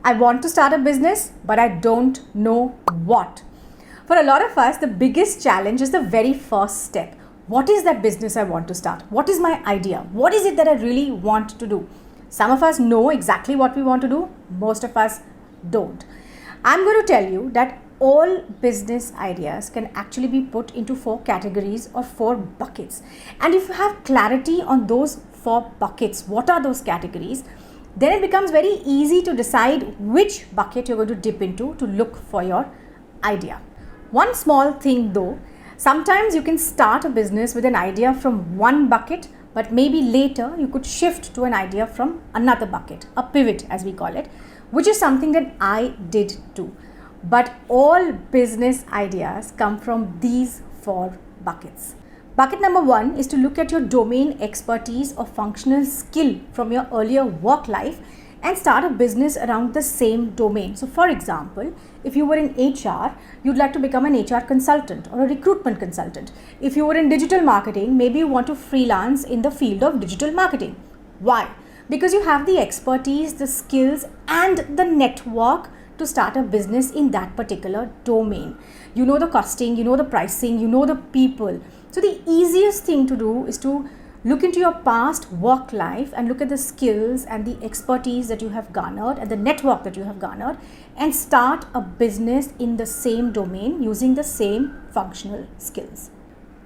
I want to start a business, but I don't know what. For a lot of us, the biggest challenge is the very first step. What is that business I want to start? What is my idea? What is it that I really want to do? Some of us know exactly what we want to do. Most of us don't. I'm going to tell you that all business ideas can actually be put into 4 categories or 4 buckets. And if you have clarity on those 4 buckets, what are those categories? Then it becomes very easy to decide which bucket you're going to dip into to look for your idea. One small thing though, sometimes you can start a business with an idea from one bucket, but maybe later you could shift to an idea from another bucket, a pivot as we call it, which is something that I did too. But all business ideas come from these 4 buckets. Bucket number 1 is to look at your domain expertise or functional skill from your earlier work life and start a business around the same domain. So for example, if you were in HR, you'd like to become an HR consultant or a recruitment consultant. If you were in digital marketing, maybe you want to freelance in the field of digital marketing. Why? Because you have the expertise, the skills and the network to start a business in that particular domain. You know the costing, you know the pricing, you know the people. So the easiest thing to do is to look into your past work life and look at the skills and the expertise that you have garnered and the network that you have garnered and start a business in the same domain using the same functional skills.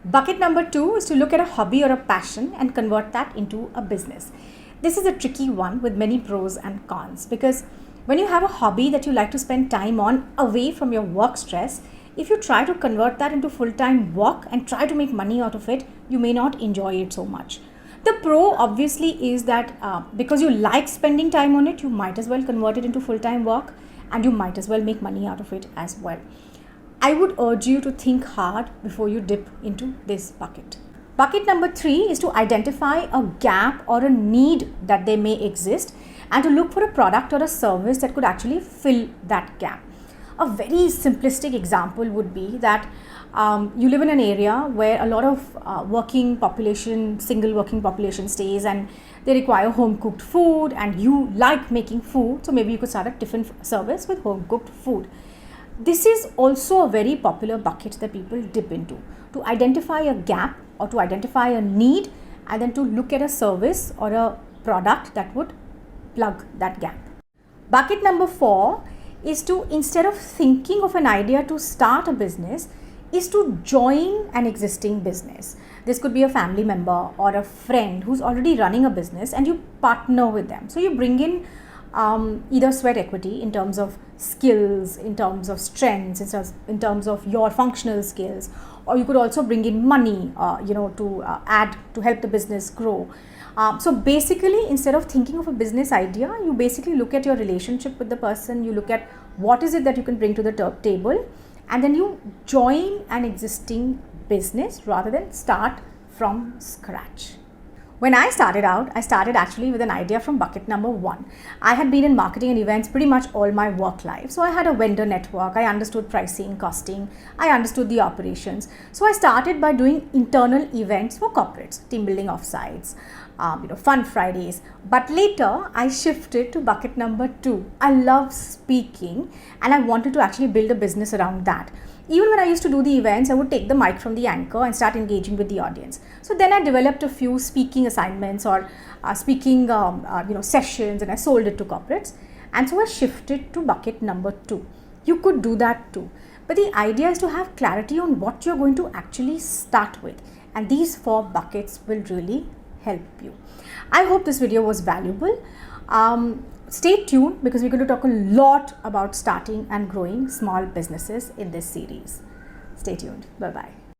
Bucket number 2 is to look at a hobby or a passion and convert that into a business. This is a tricky one with many pros and cons, because when you have a hobby that you like to spend time on away from your work stress, if you try to convert that into full-time work and try to make money out of it, you may not enjoy it so much. The pro obviously is that because you like spending time on it, you might as well convert it into full-time work and you might as well make money out of it as well. I would urge you to think hard before you dip into this bucket. Bucket number 3 is to identify a gap or a need that they may exist and to look for a product or a service that could actually fill that gap. A very simplistic example would be that you live in an area where a lot of working population, single working population stays, and they require home cooked food and you like making food. So maybe you could start a tiffin service with home cooked food. This is also a very popular bucket that people dip into, to identify a gap or to identify a need and then to look at a service or a product that would plug that gap. Bucket number 4 is to, instead of thinking of an idea to start a business, is to join an existing business. This could be a family member or a friend who's already running a business and you partner with them. So you bring in either sweat equity in terms of skills, in terms of strengths, in terms of your functional skills, or you could also bring in money, to add to help the business grow. So basically, instead of thinking of a business idea, you basically look at your relationship with the person, you look at what is it that you can bring to the table, and then you join an existing business rather than start from scratch. When I started out, I started actually with an idea from bucket number 1. I had been in marketing and events pretty much all my work life. So I had a vendor network, I understood pricing, costing, I understood the operations. So I started by doing internal events for corporates, team building offsites, fun Fridays. But later I shifted to bucket number 2. I love speaking and I wanted to actually build a business around that. Even when I used to do the events, I would take the mic from the anchor and start engaging with the audience. So then I developed a few speaking assignments or speaking sessions, and I sold it to corporates. And so I shifted to bucket number 2. You could do that too. But the idea is to have clarity on what you're going to actually start with. And these 4 buckets will really help you. I hope this video was valuable. Stay tuned because we're going to talk a lot about starting and growing small businesses in this series. Stay tuned. Bye-bye.